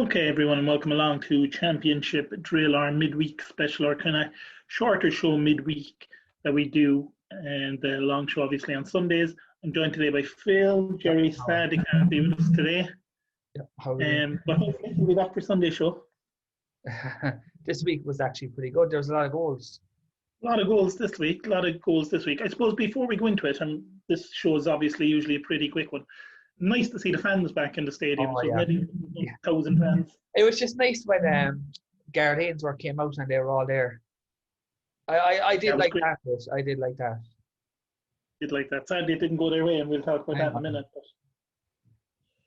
Okay, everyone, and welcome along to Championship Drill, our midweek special, our kind of shorter show midweek that we do, and the long show obviously on Sundays. I'm joined today by Phil. Jerry's sad he can't be with us today, How are you? but hopefully he'll be back for Sunday show. This week was actually pretty good. There was a lot of goals. A lot of goals this week. I suppose before we go into it, and this show is obviously usually a pretty quick one. Nice to see the fans back in the stadium. Oh, So yeah. maybe 1,000 fans. It was just nice when Gareth Ainsworth came out and they were all there. I did That was like great. that. I did like that. Did like that. Sadly, it didn't go their way, and we'll talk about that in a minute.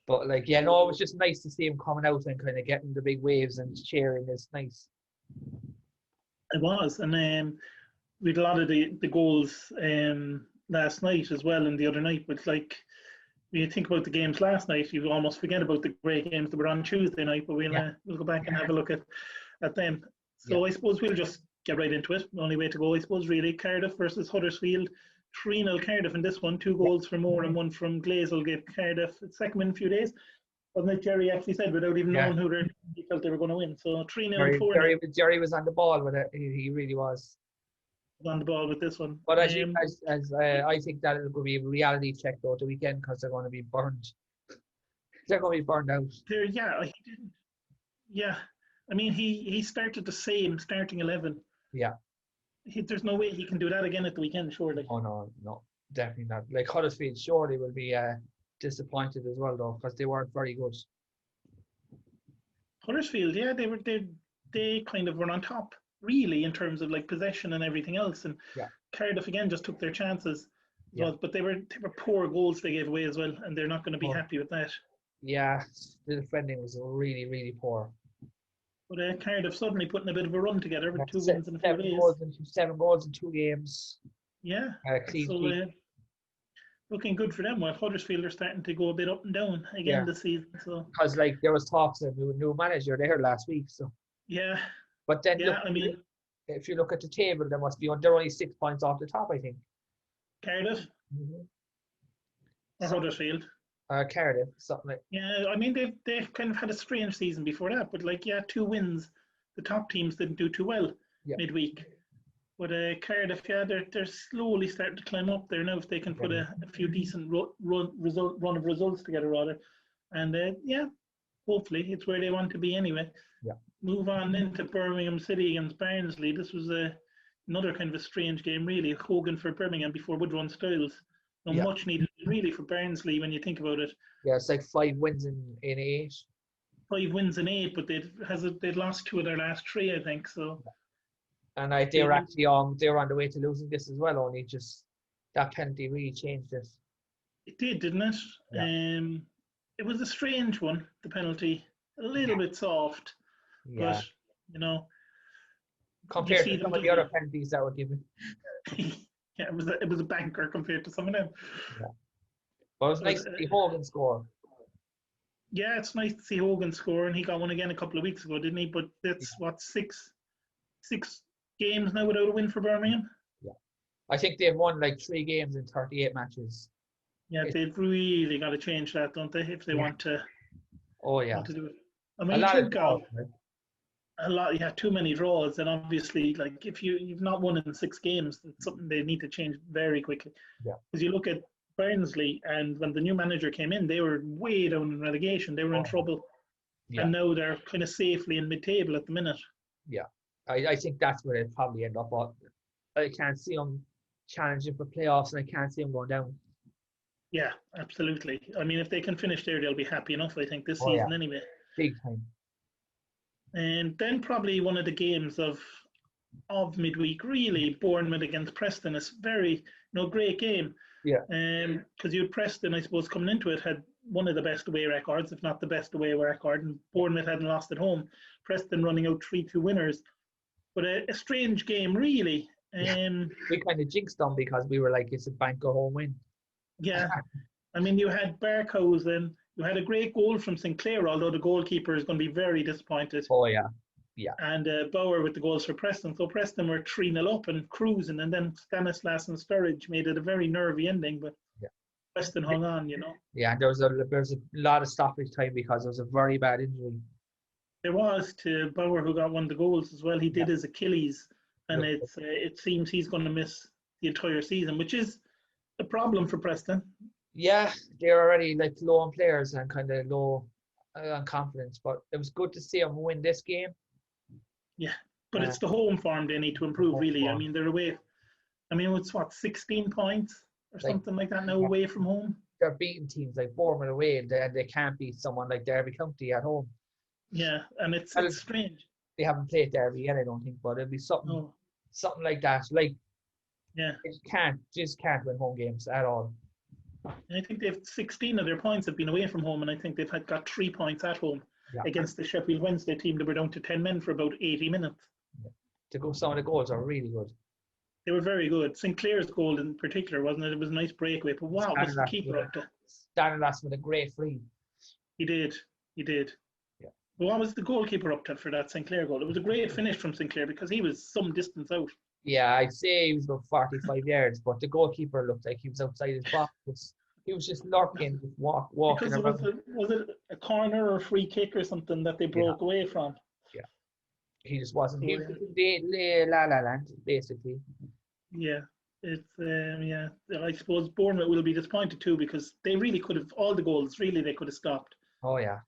But it was just nice to see him coming out and kind of getting the big waves and cheering. It's nice. It was, and we had a lot of the goals last night as well, and the other night. But when you think about the games last night, you almost forget about the great games that were on Tuesday night. But we'll go back and have a look at them. So I suppose we'll just get right into it. The only way to go, I suppose, really. Cardiff versus Huddersfield. 3-0 Cardiff in this one. 2 goals from Moore and 1 from Glatzel gave Cardiff its second win in a few days. Wasn't it? Jerry actually said without even knowing who he felt they were going to win. So 3-0 and 4-0. Jerry was on the ball with it. He really was. On the ball with this one. But I think that it will be a reality check though the weekend because they're going to be burned. They're going to be burned out. He didn't. Yeah, I mean he started the same starting 11. Yeah. There's no way he can do that again at the weekend, surely. Oh no, definitely not. Like Huddersfield, surely will be disappointed as well though because they weren't very good. Huddersfield, yeah, they kind of were on top. Really, in terms of like possession and everything else, and Cardiff again just took their chances. Yeah. But they were poor goals they gave away as well, and they're not going to be happy with that. Yeah, the defending was really, really poor. But Cardiff suddenly putting a bit of a run together with 2 wins in a few days. 7 goals in 2 games. Yeah, looking good for them. While Huddersfield are starting to go a bit up and down again this season. So because there was talks of a new manager there last week. So yeah. But then, if you look at the table, they're only 6 points off the top, I think. Cardiff or Huddersfield. Cardiff, something like. Yeah, I mean they've kind of had a strange season before that, but 2 wins. The top teams didn't do too well midweek. But Cardiff, they're slowly starting to climb up there now if they can put a few decent run of results together rather, and hopefully it's where they want to be anyway. Yeah. Move on into Birmingham City against Barnsley. This was another kind of a strange game, really. Hogan for Birmingham before Woodrow and Styles. Much needed, really, for Barnsley when you think about it. Yeah, it's like 5 wins in 8. 5 wins in 8, but they'd lost 2 of their last 3, I think. So. And they were actually they were on the way to losing this as well. Only just that penalty really changed it. It did, didn't it? Yeah. It was a strange one. The penalty, a little bit soft. Yeah. But, compared to some of the other penalties that were given. Yeah, it was a banker compared to some of them. Yeah. But it was nice to see Hogan score. Yeah, it's nice to see Hogan score, and he got one again a couple of weeks ago, didn't he? But that's six games now without a win for Birmingham. Yeah. I think they've won 3 games in 38 matches. Yeah, they've really got to change that, don't they? If they want to. Oh yeah. Want to do it. I mean, a lot, too many draws, and obviously, if you've not won in 6 games, it's something they need to change very quickly. Yeah. Because you look at Barnsley, and when the new manager came in, they were way down in relegation. They were in trouble, and now they're kind of safely in mid-table at the minute. Yeah, I think that's where they'll probably end up. But I can't see them challenging for playoffs, and I can't see them going down. Yeah, absolutely. I mean, if they can finish there, they'll be happy enough, I think, this season anyway. Big time. And then probably one of the games of midweek, really, Bournemouth against Preston. It's very, great game. Yeah. Because you had Preston, I suppose, coming into it, had one of the best away records, if not the best away record, and Bournemouth hadn't lost at home. Preston running out 3-2 winners. But a strange game, really. We kind of jinxed them because we were like, it's a bank of home win. Yeah. I mean, you had Barkhausen. You had a great goal from Sinclair, although the goalkeeper is going to be very disappointed. Oh, yeah. Yeah. And Bauer with the goals for Preston. So Preston were 3-0 up and cruising. And then Stanislas and Sturridge made it a very nervy ending. But Preston hung on, Yeah, and there was a lot of stoppage time because there was a very bad injury. There was to Bauer, who got one of the goals as well. He did his Achilles, and Look, it seems he's going to miss the entire season, which is a problem for Preston. yeah, they're already like low on players and kind of low on confidence. But it was good to see them win this game. Yeah, but Uh, it's the home form they need to improve, home really. I form. mean, they're away. I mean, it's what, 16 points or Like, something like that now away from home. they're beating teams like Bournemouth away, and they can't beat someone like Derby County at home. Yeah, and it's Well, strange. They haven't played Derby yet, I don't think, but it'll be something No, like that. Like, yeah. they just can't win home games at all. I think they've 16 of their points have been away from home, and I think they've got 3 points at home against the Sheffield Wednesday team that were down to 10 men for about 80 minutes. Some of the goals are really good. They were very good. Sinclair's goal in particular, wasn't it? It was a nice breakaway, but wow, what's the keeper up to? Stanislas with a great free. He did. Yeah. But what was the goalkeeper up to for that Sinclair goal? It was a great finish from Sinclair because he was some distance out. Yeah, I'd say he was about 45 yards, but the goalkeeper looked like he was outside his box. He was just lurking, just walking because around. Was it a corner or a free kick or something that they broke away from? Yeah. He just wasn't. He was La La Land, basically. Yeah. It's I suppose Bournemouth will be disappointed too because they really could have all the goals. Really, they could have stopped. Oh yeah.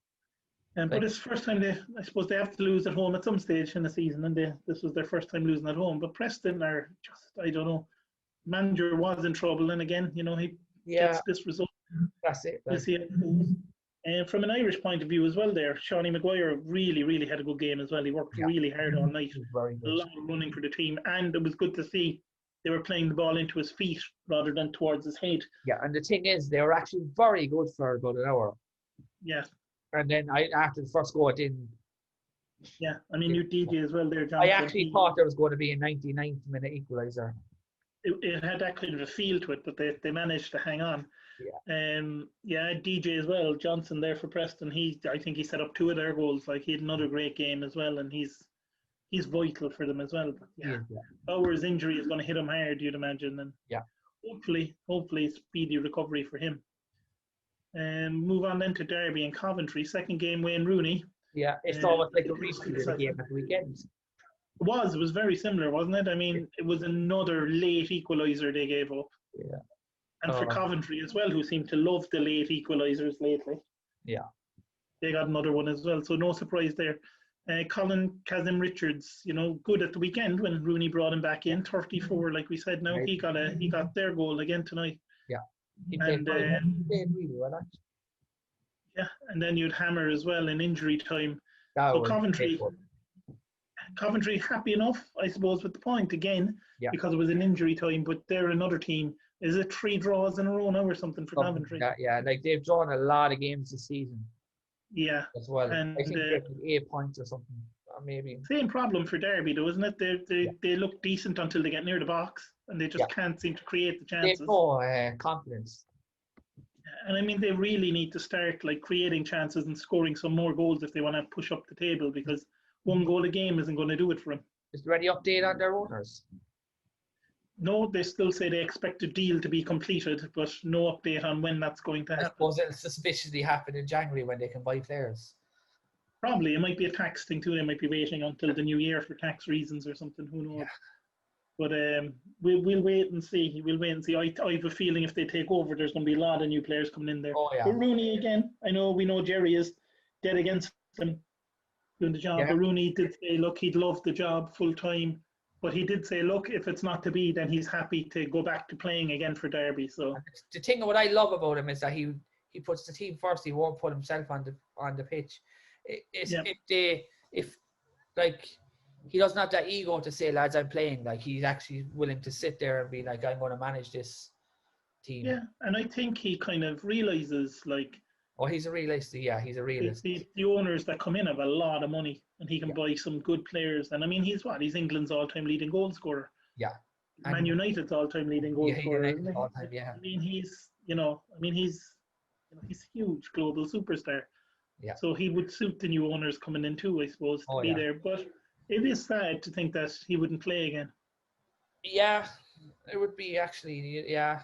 But it's the first time I suppose they have to lose at home at some stage in the season, and this was their first time losing at home. But Preston are just, I don't know. Manager was in trouble, and again, he gets this result. That's it. We'll see. And from an Irish point of view as well, there, Shawnee Maguire really, really had a good game as well. He worked really hard all night. Very good. A lot of running for the team, and it was good to see they were playing the ball into his feet rather than towards his head. Yeah, and the thing is, they were actually very good for about an hour. Yes. And then after the first goal, it didn't. Yeah, I mean, you DJ as well there, John. I actually thought there was going to be a 99th minute equaliser. It had that kind of a feel to it, but they managed to hang on. Yeah. DJ as well, Johnson there for Preston. I think he set up 2 of their goals. Like, he had another great game as well, and he's vital for them as well. But Bauer's injury is going to hit him hard, you'd imagine, and hopefully speedy recovery for him. Move on then to Derby and Coventry. Second game, Wayne Rooney. Yeah, it's almost like a repeat of the game at the weekend. It was very similar, wasn't it? I mean, it was another late equaliser they gave up. Yeah. And for Coventry as well, who seem to love the late equalisers lately. Yeah. They got another one as well, so no surprise there. Colin Kazim Richards, good at the weekend when Rooney brought him back in, 34, like we said. Now he got their goal again tonight. Yeah. He played really well, actually. Yeah, and then you'd Hammer as well in injury time. So Coventry happy enough, I suppose, with the point again, because it was an injury time, but they're another team. Is it 3 draws in a row now or something for Coventry? Yeah, like they've drawn a lot of games this season. Yeah. As well. And I think they're 8 points or something, or maybe. Same problem for Derby, though, isn't it? They look decent until they get near the box, and they just can't seem to create the chances. They have no confidence. And I mean, they really need to start creating chances and scoring some more goals if they want to push up the table, because 1 goal a game isn't going to do it for them. Is there any update on their owners? No, they still say they expect the deal to be completed, but no update on when that's going to happen. I suppose it'll suspiciously happen in January when they can buy players. Probably. It might be a tax thing too. They might be waiting until the new year for tax reasons or something. Who knows? Yeah. But we'll wait and see. I have a feeling if they take over, there's going to be a lot of new players coming in there. Oh, yeah. But Rooney, again, we know Jerry is dead against him doing the job. Yeah. But Rooney did say, look, he'd love the job full time. But he did say, look, if it's not to be, then he's happy to go back to playing again for Derby. So the thing, what I love about him is that he puts the team first. He won't put himself on the pitch. If he doesn't have that ego to say, lads, I'm playing. Like, he's actually willing to sit there and be like, I'm going to manage this team. Yeah, and I think he kind of realizes, he's a realist. Yeah, he's a realist. The owners that come in have a lot of money, and he can buy some good players. And I mean, he's England's all-time leading goal scorer. Yeah. Man United's all-time leading goal scorer. All-time, yeah. I mean, he's a huge global superstar. Yeah. So he would suit the new owners coming in too, I suppose, to be there. But it is sad to think that he wouldn't play again. Yeah, it would be actually, yeah.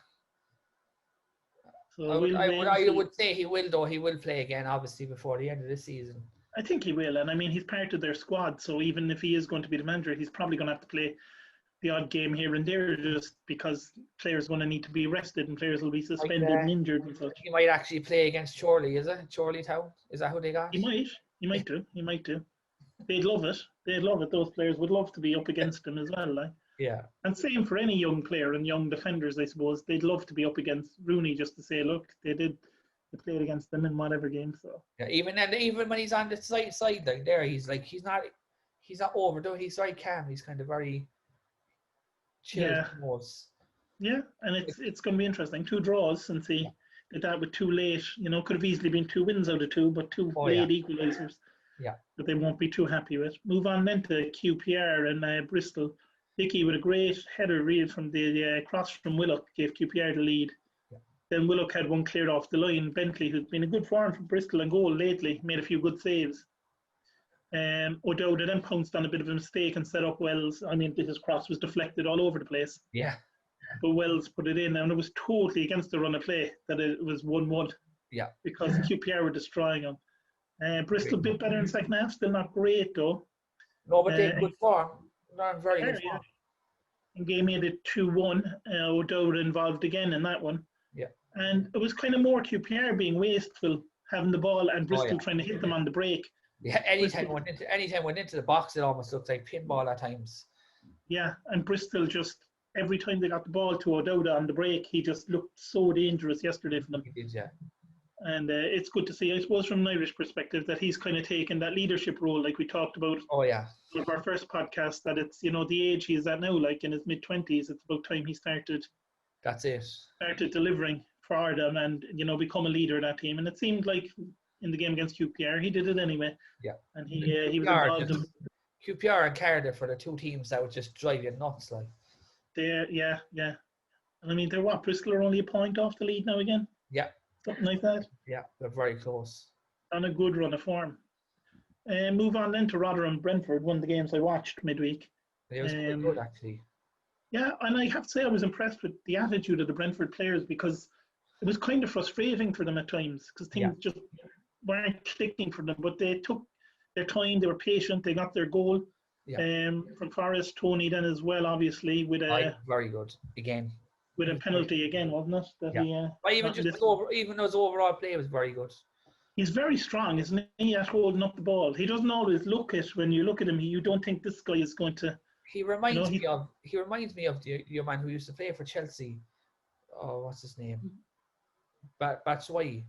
So I would say he will, though. He will play again, obviously, before the end of the season. I think he will, and I mean he's part of their squad. So even if he is going to be the manager, he's probably going to have to play the odd game here and there, just because players are going to need to be rested and players will be suspended and injured and such. He might actually play against Chorley, is it? Chorley Town? Is that who they got? He might do. They'd love it. Those players would love to be up against him as well, like. Yeah. And same for any young player and young defenders, I suppose. They'd love to be up against Rooney just to say, look, they played against them in whatever game. So yeah, even when he's on the side like there, he's not overdoing. He's very calm. He's kind of very chill. Yeah, and it's going to be interesting. 2 draws since he did that with 2 late. Could have easily been 2 wins out of 2, but 2 late equalisers. Yeah. That they won't be too happy with. Move on then to QPR and Bristol. Hickey with a great header read from the cross from Willock gave QPR the lead. Yeah. Then Willock had one cleared off the line. Bentley, who's been a good form for Bristol and goal lately, made a few good saves. O'Dowd then pounced on a bit of a mistake and set up Wells. I mean, his cross was deflected all over the place. Yeah. But Wells put it in, and it was totally against the run of play that it was 1-1. Yeah. Because QPR were destroying them. Bristol a bit better in the second half, still not great though. No, but they're good form. They're very good form. And game made it 2-1. O'Dowd involved again in that one. Yeah. And it was kind of more QPR being wasteful, having the ball, and Bristol trying to hit them on the break. Yeah, anytime went into the box, it almost looked like pinball at times. Yeah, and Bristol just, every time they got the ball to O'Dowd on the break, he just looked so dangerous yesterday for them. He did, yeah. And it's good to see, I suppose, from an Irish perspective, that he's kind of taken that leadership role, like we talked about. Oh, yeah. In our first podcast, that it's, the age he's at now, like in his mid-20s, it's about time he started. That's it. Started delivering for them and, become a leader of that team. And it seemed like in the game against QPR, he did it anyway. Yeah. And he was involved in. QPR and Cardiff are the 2 teams that would just drive you nuts, like. Yeah. And I mean, Bristol are only a point off the lead now again? Yeah. Something like that? Yeah, they're very close. On a good run of form. Move on then to Rotherham Brentford, one of the games I watched midweek. It was quite good, actually. Yeah, and I have to say I was impressed with the attitude of the Brentford players, because it was kind of frustrating for them at times, because things just weren't clicking for them. But they took their time, they were patient, they got their goal. Yeah. From Forrest, Tony then as well, obviously, with very good again. With a penalty again, wasn't it? That even his overall play was very good. He's very strong, isn't he? At holding up the ball. He doesn't always look it. When you look at him, you don't think this guy is going to. He reminds me of your man who used to play for Chelsea. Oh, what's his name? Batshuayi.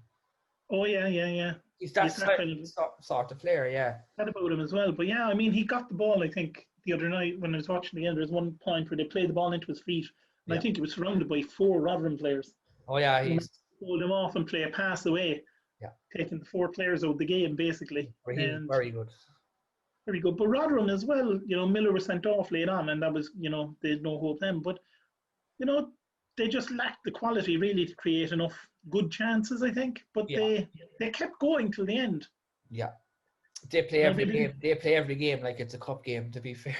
Oh yeah. He's that sort of player, yeah. That about him as well. But yeah, I mean, he got the ball, I think, the other night when I was watching the game. There was one point where they played the ball into his feet. And I think he was surrounded by 4 Rotherham players. Oh, yeah. He pulled him off and play a pass away. Yeah. Taking 4 players out of the game, basically. Very good. Very good. But Rotherham as well, Miller was sent off late on, and that was, they had no hope then. But, they just lacked the quality, really, to create enough good chances, I think. But they kept going till the end. Yeah. They play every game. They play every game like it's a cup game, to be fair.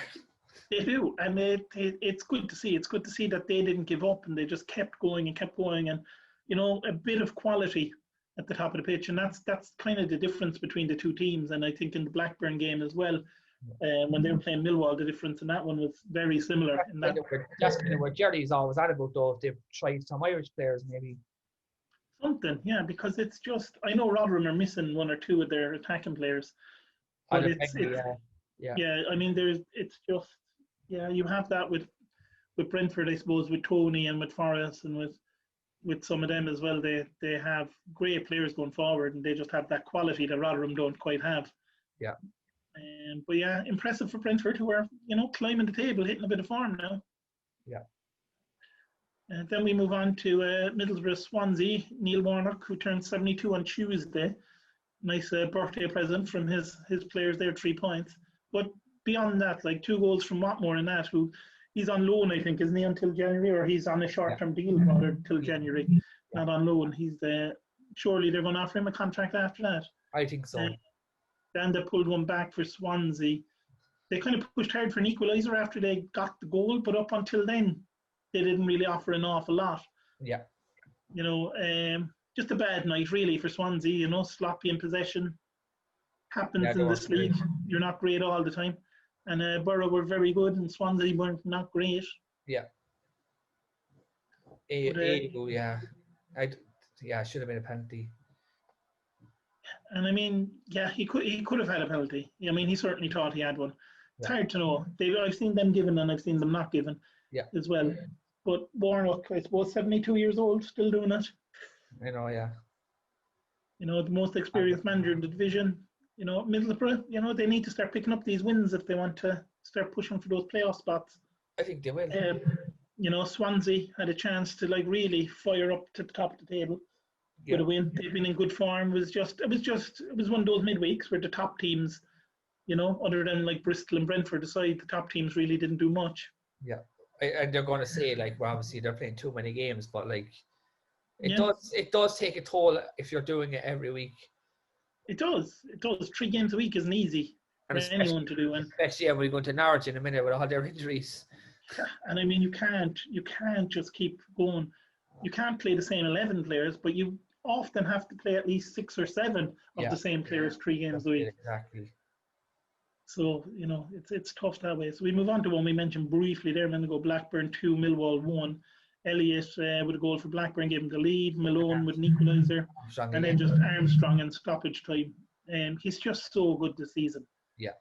They do, and it's good to see. It's good to see that they didn't give up and they just kept going, and a bit of quality at the top of the pitch, and that's kind of the difference between the 2 teams. And I think in the Blackburn game as well, when they were playing Millwall, the difference in that one was very similar. That's kind of what Jerry's always at about, though. If they've tried some Irish players, maybe. Something, yeah, because it's just, I know Rotherham are missing 1 or 2 of their attacking players. But yeah, I mean, it's just. Yeah, you have that with Brentford, I suppose, with Tony and with Forrest and with some of them as well. They have great players going forward, and they just have that quality that Rotherham don't quite have. Yeah. But yeah, impressive for Brentford, who are climbing the table, hitting a bit of form now. Yeah. And then we move on to Middlesbrough Swansea. Neil Warnock, who turned 72 on Tuesday. Nice birthday present from his players there, 3 points. But beyond that, like 2 goals from Watmore and that, who he's on loan, I think, isn't he, until January, or he's on a short-term deal rather till January, not on loan. He's surely they're going to offer him a contract after that. I think so. Then they pulled one back for Swansea. They kind of pushed hard for an equaliser after they got the goal, but up until then, they didn't really offer an awful lot. Yeah. Just a bad night really for Swansea. Sloppy in possession. Happens in this league. You're not great all the time. And Borough were very good, and Swansea weren't not great. Yeah. Yeah. Should have been a penalty. And I mean, yeah, he could have had a penalty. I mean, he certainly thought he had one. It's hard to know. I've seen them given and I've seen them not given as well. But Warnock, I suppose, 72 years old, still doing it. Yeah. The most experienced manager in the division. Middlesbrough, they need to start picking up these wins if they want to start pushing for those playoff spots. I think they will. Swansea had a chance to really fire up to the top of the table with a win. They've been in good form. It was one of those midweeks where the top teams, other than like Bristol and Brentford aside, the top teams really didn't do much. Yeah, and they're going to say well, obviously they're playing too many games, but it does take a toll if you're doing it every week. It does. 3 games a week isn't easy for anyone to do, and especially when we go to Norwich in a minute with all their injuries. And I mean, you can't just keep going. You can't play the same 11 players, but you often have to play at least 6 or 7 of the same players 3 games a week. Exactly. So it's tough that way. So we move on to one we mentioned briefly there a minute ago. Blackburn 2, Millwall 1. Elliott with a goal for Blackburn gave him the lead. Malone with an equaliser, and then just Armstrong in stoppage time. He's just so good this season. Yeah.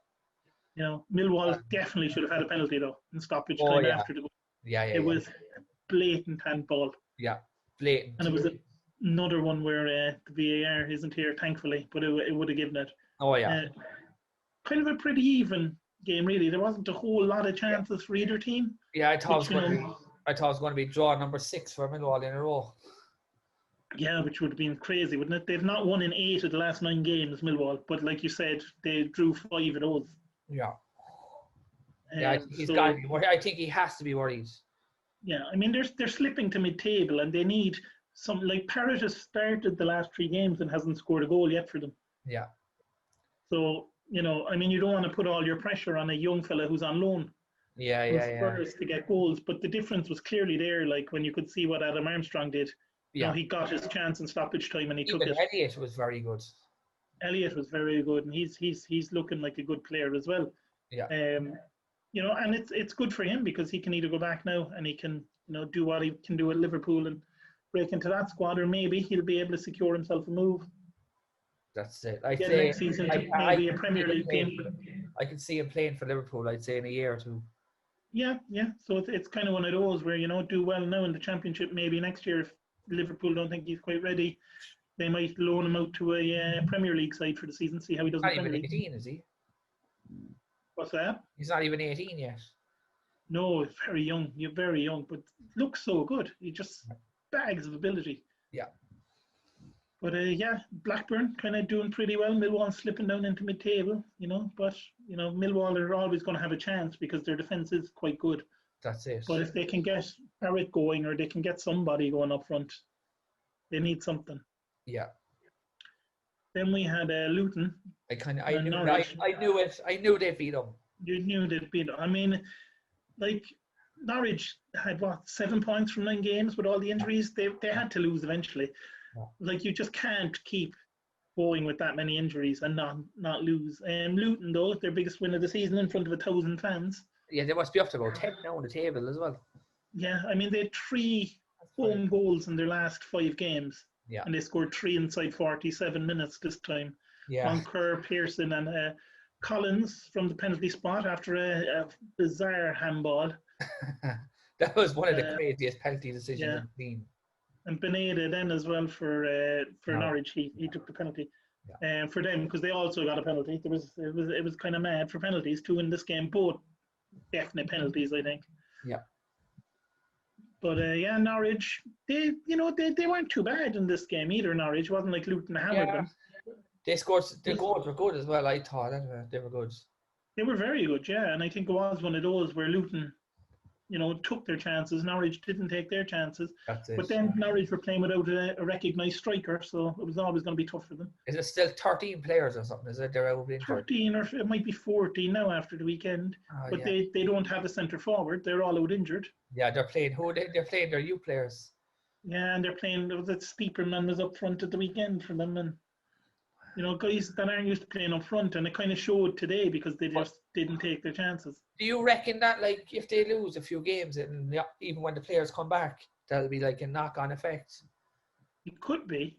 Millwall definitely should have had a penalty though in stoppage time after the goal. It was blatant handball. Yeah, blatant. And it was another one where the VAR isn't here, thankfully, but it would have given it. Oh yeah. Kind of a pretty even game, really. There wasn't a whole lot of chances for either team. Yeah, I thought it was going to be draw number 6 for Millwall in a row. Yeah, which would have been crazy, wouldn't it? They've not won in 8 of the last 9 games, Millwall, but like you said, they drew 5 of those. Yeah. He's got to be worried. I think he has to be worried. Yeah, I mean, they're slipping to mid-table, and they need some. Like Parrott has started the last 3 games and hasn't scored a goal yet for them. Yeah. So I mean, you don't want to put all your pressure on a young fella who's on loan. Spurs to get goals, but the difference was clearly there. Like when you could see what Adam Armstrong did. He got his chance in stoppage time and he took it. Elliott was very good. And he's looking like a good player as well. Yeah. And it's good for him because he can either go back now and he can do what he can do at Liverpool and break into that squad, or maybe he'll be able to secure himself a move. That's it. Next season, maybe a Premier League team. I can see him playing for Liverpool, I'd say, in a year or 2. Yeah. So it's kind of one of those where, do well now in the Championship. Maybe next year, if Liverpool don't think he's quite ready, they might loan him out to a Premier League side for the season, see how he does in the Premier League. He's not even 18, is he? What's that? He's not even 18 yet. No, he's very young. You're very young, but looks so good. He just bags of ability. Yeah. But Blackburn kind of doing pretty well. Millwall slipping down into mid-table, but Millwall are always going to have a chance because their defence is quite good. That's it. But if they can get Parrott going or they can get somebody going up front, they need something. Yeah. Then we had Luton. I knew it. I knew they'd beat them. You knew they'd beat them. I mean, like Norwich had 7 points from 9 games with all the injuries. They had to lose eventually. Yeah. Like you just can't keep going with that many injuries and not lose. Luton though, their biggest win of the season in front of 1,000 fans. Yeah, they must be up to about 10 now on the table as well. Yeah, I mean they had 3 home goals in their last 5 games. Yeah. And they scored 3 inside 47 minutes this time. Yeah. Moncur, Pearson and Collins from the penalty spot after a bizarre handball. That was one of the craziest penalty decisions I've seen. And Beneda then as well for Norwich, he took the penalty for them because they also got a penalty. It was kind of mad for penalties, 2 in this game, both definite penalties, I think. Yeah. But Norwich, they weren't too bad in this game either. Norwich, it wasn't like Luton hammered them. They scored. Their goals were good as well. I thought anyway. They were good. They were very good, yeah. And I think it was one of those where Luton, took their chances. Norwich didn't take their chances. That's it. But then Norwich were playing without a recognised striker, so it was always going to be tough for them. Is it still 13 players or something? Is it they're out injured? 13 or it might be 14 now after the weekend. But they don't have a centre forward. They're all out injured. Yeah, they're playing. They're playing their youth players. Yeah, and they're playing. That Steeperman was up front at the weekend for them, and Guys that aren't used to playing up front, and it kind of showed today because they just didn't take their chances. Do you reckon that, like, if they lose a few games, and even when the players come back, that'll be like a knock-on effect? It could be.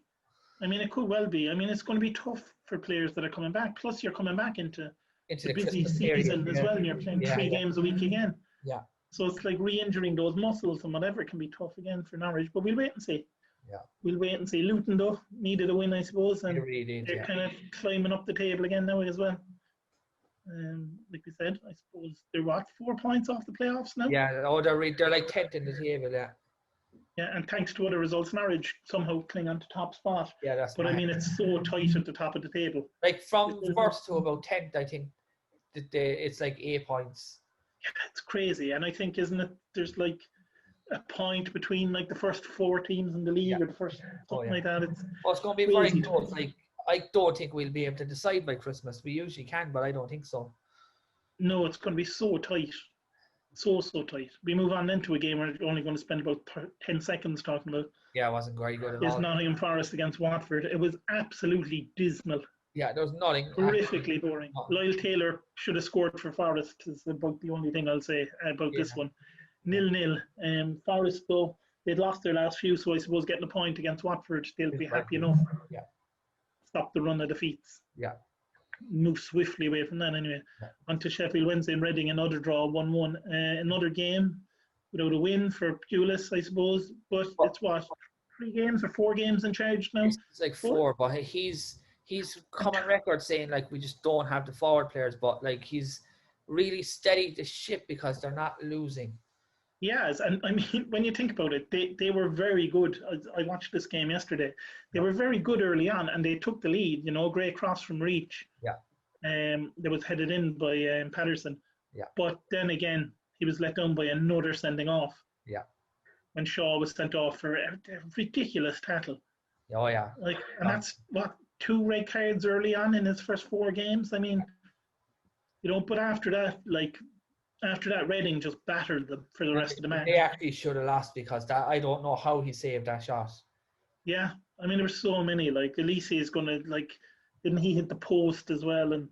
I mean, it could well be. I mean, it's going to be tough for players that are coming back. Plus, you're coming back into the busy Christmas season period, as well, and you're playing 3 games a week again. Yeah. So it's like re-injuring those muscles and whatever can be tough again for Norwich. But we'll wait and see. Yeah. We'll wait and see. Luton, though, needed a win, I suppose, and they're kind of climbing up the table again now as well. Like we said, I suppose they're 4 points off the playoffs now? Yeah, they're like 10th in the table, yeah. Yeah, and thanks to other results, Norwich somehow cling on to top spot. Yeah, that's But I mean, it's so tight at the top of the table. Like from first to about 10th, I think it's like 8 points. Yeah, it's crazy. And I think, isn't it, there's like a point between like the first 4 teams in the league or the first something like that. It's going to be very close. Like, I don't think we'll be able to decide by Christmas. We usually can, but I don't think so. No, it's going to be so tight. So tight. We move on then to a game we're only going to spend about 10 seconds talking about. Yeah, it wasn't very good at all. It's Nottingham Forest against Watford. It was absolutely dismal. Yeah, there was nothing. Horrifically boring. Lyle Taylor should have scored for Forest. Is about the only thing I'll say about this one. 0-0. Forest, though, they'd lost their last few, so I suppose getting a point against Watford, they'll be happy enough. Yeah. Stop the run of defeats. Yeah. Move swiftly away from that anyway. On to Sheffield Wednesday and Reading, another draw, 1-1. Another game without a win for Pulis, I suppose. But it's 3 games or 4 games in charge now? It's like 4, but he's come on record saying, like, we just don't have the forward players, but like he's really steadied the ship because they're not losing. Yes, and I mean, when you think about it, they were very good. I watched this game yesterday. They were very good early on, and they took the lead. Great cross from Reach. Yeah. That was headed in by Patterson. Yeah. But then again, he was let down by another sending off. Yeah. When Shaw was sent off for a ridiculous tackle. Oh yeah. And that's 2 red cards early on in his first 4 games. I mean, but after that, Reading just battered them for the rest of the match. They actually should have lost because I don't know how he saved that shot. Yeah, I mean, there were so many. Like, Elise is going to, didn't he hit the post as well? And,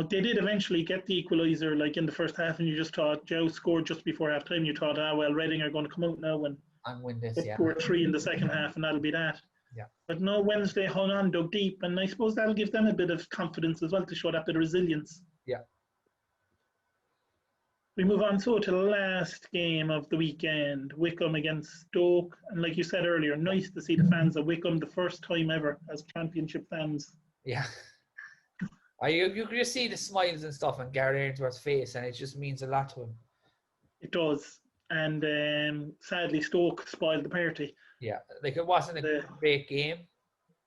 they did eventually get the equaliser, in the first half, and you just thought, Joe scored just before half time. You thought, Reading are going to come out now and win this, score 3 in the second half, and that'll be that. Yeah. But no, Wednesday hung on, dug deep, and I suppose that'll give them a bit of confidence as well to show that bit of resilience. Yeah. We move on to the last game of the weekend, Wycombe against Stoke. And like you said earlier, nice to see the fans of Wycombe the first time ever as Championship fans. Yeah. You can just see the smiles and stuff on Gary Ainsworth's face, and it just means a lot to him. It does. And sadly, Stoke spoiled the party. Yeah, it wasn't a great game.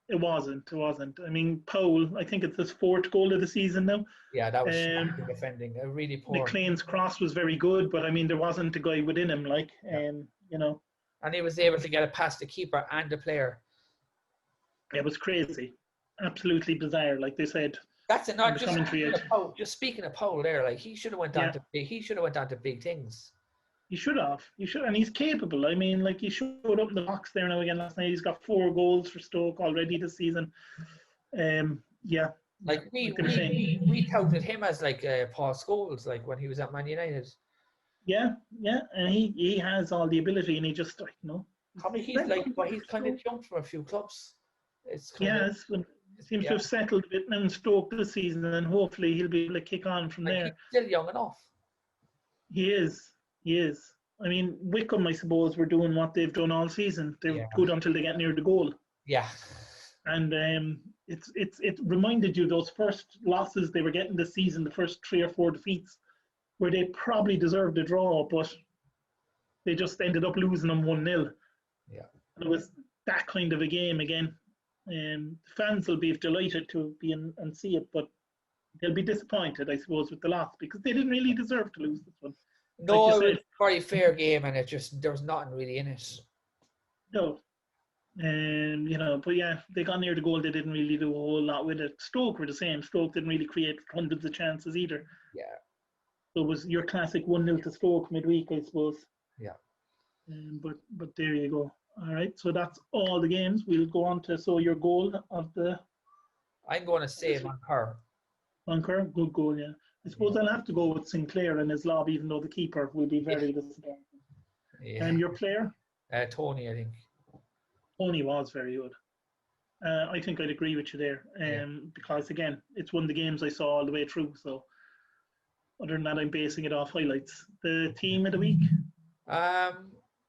It wasn't. I mean, Powell, I think it's his 4th goal of the season now. Yeah, that was defending. Really poor. McLean's cross was very good, but I mean, there wasn't a guy within him, And he was able to get it past the keeper and the player. It was crazy. Absolutely bizarre, like they said. That's not just speaking of Powell there, he should have went on to big things. He should have, and he's capable. I mean, he showed up in the box there now again last night. He's got 4 goals for Stoke already this season. Yeah. We touted him as Paul Scholes, when he was at Man United. Yeah, and he has all the ability, and he just he's kind of jumped from a few clubs. It seems to have settled a bit now in Stoke this season, and hopefully he'll be able to kick on from there. He's still young enough. He is. I mean, Wycombe, I suppose, were doing what they've done all season. They were good until they get near the goal. Yeah. And it reminded you those first losses they were getting this season, the first 3 or 4 defeats, where they probably deserved a draw, but they just ended up losing them 1-0. Yeah. And it was that kind of a game again. Fans will be delighted to be in and see it, but they'll be disappointed, I suppose, with the loss because they didn't really deserve to lose this one. No, it was a very fair game, and there was nothing really in it. No. But yeah, they got near the goal. They didn't really do a whole lot with it. Stoke were the same. Stoke didn't really create hundreds of chances either. Yeah. So it was your classic 1-0 to Stoke midweek, I suppose. Yeah. But there you go. All right, so that's all the games. We'll go on to your goal of the I'm going to say Moncur. Moncur, good goal, yeah. I suppose I'll have to go with Sinclair and his lob, even though the keeper will be very disappointed. Yeah. Your player? Tony, I think. Tony was very good. I think I'd agree with you there. Because again, it's one of the games I saw all the way through. So other than that, I'm basing it off highlights. The team of the week?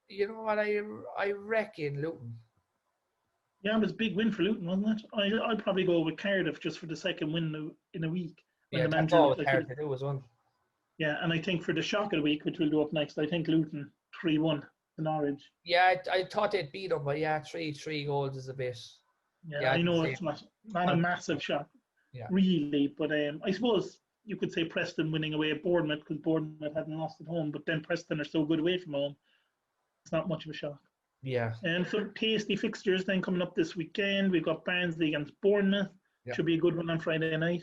You know what? I reckon Luton. Yeah, it was a big win for Luton, wasn't it? I'd probably go with Cardiff just for the second win in a week. Yeah, that's all it's hard to do as well. Yeah, and I think for the shock of the week, which we'll do up next, I think Luton 3-1 to Norwich. Yeah, I thought they'd beat them, but yeah, three goals is a bit. Yeah, I know it's not a massive shock, really, but I suppose you could say Preston winning away at Bournemouth because Bournemouth hadn't lost at home, but then Preston are so good away from home, it's not much of a shock. Yeah. And some tasty fixtures then coming up this weekend. We've got Barnsley against Bournemouth. Yeah. Should be a good one on Friday night.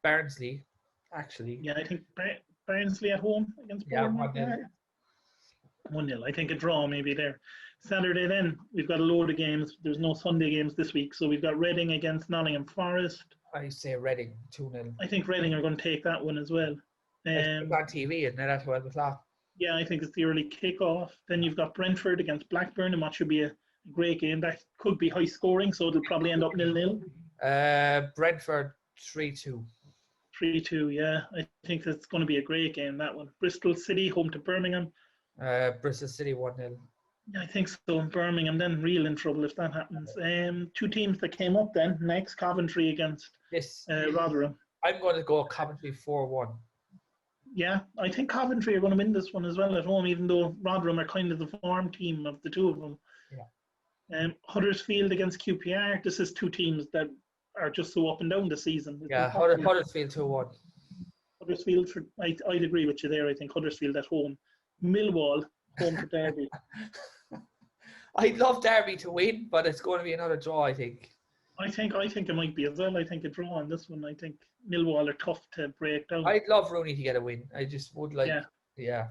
Barnsley, actually. Yeah, I think Barnsley at home against Bournemouth. 1-0. I think a draw maybe there. Saturday then, we've got a load of games. There's no Sunday games this week. So we've got Reading against Nottingham Forest. I say Reading, 2-0. I think Reading are going to take that one as well. It's on TV, isn't it, at 12 o'clock? Yeah, I think it's the early kickoff. Then you've got Brentford against Blackburn, and what should be a great game. That could be high scoring, so it'll probably end up 0-0. Brentford 3-2. 3-2, yeah. I think that's going to be a great game, that one. Bristol City home to Birmingham. Bristol City 1-0. Yeah, I think so. Birmingham then real in trouble if that happens. Two teams that came up then next, Coventry against Rotherham. I'm going to go Coventry 4-1. Yeah, I think Coventry are going to win this one as well at home, even though Rotherham are kind of the form team of the two of them. Yeah. Huddersfield against QPR. This is two teams that are just so up and down this season. Yeah, Huddersfield 2-1. Huddersfield, I'd agree with you there. I think Huddersfield at home. Millwall home to Derby. I'd love Derby to win, but it's going to be another draw, I think. I think it might be as well. I think a draw on this one. I think Millwall are tough to break down. I'd love Rooney to get a win. I just would like. Yeah,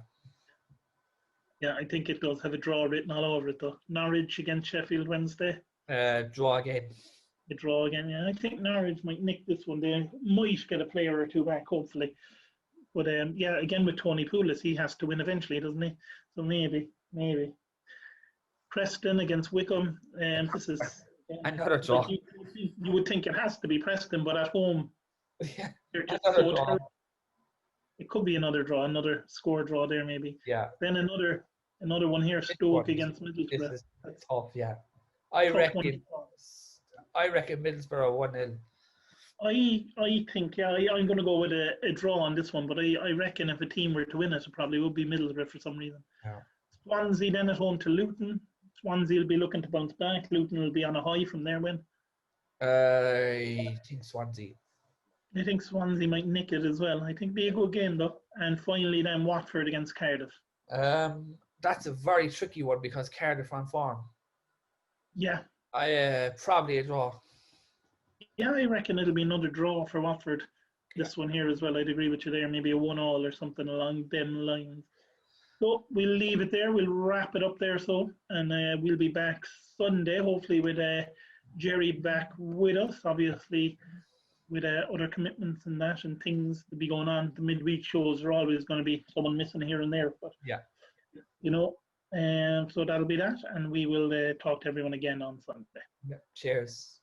I think it does have a draw written all over it though. Norwich against Sheffield Wednesday. Draw again. A draw again, yeah. I think Norwich might nick this one. They might get a player or two back, hopefully. But again with Tony Pulis, he has to win eventually, doesn't he? So maybe. Preston against Wickham. This is another draw. You would think it has to be Preston, but at home, they're just so terrible. It could be another draw, another score draw there maybe. Yeah. Then another one here, Stoke against Middlesbrough. This is tough, yeah. I reckon Middlesbrough 1-0. I think, I'm going to go with a draw on this one, but I reckon if a team were to win it probably would be Middlesbrough for some reason. Yeah. Swansea then at home to Luton. Swansea will be looking to bounce back. Luton will be on a high from their win. I think Swansea. I think Swansea might nick it as well. I think it'll be a good game though. And finally then Watford against Cardiff. That's a very tricky one because Cardiff on form. Yeah. Probably a draw. Yeah, I reckon it'll be another draw for Watford. This one here as well. I'd agree with you there. Maybe a 1-1 or something along them lines. So we'll leave it there. We'll wrap it up there. And we'll be back Sunday, hopefully with Jerry back with us. Obviously, with other commitments and that and things to be going on. The midweek shows are always going to be someone missing here and there. But so that'll be that, and we will talk to everyone again on Sunday. Cheers.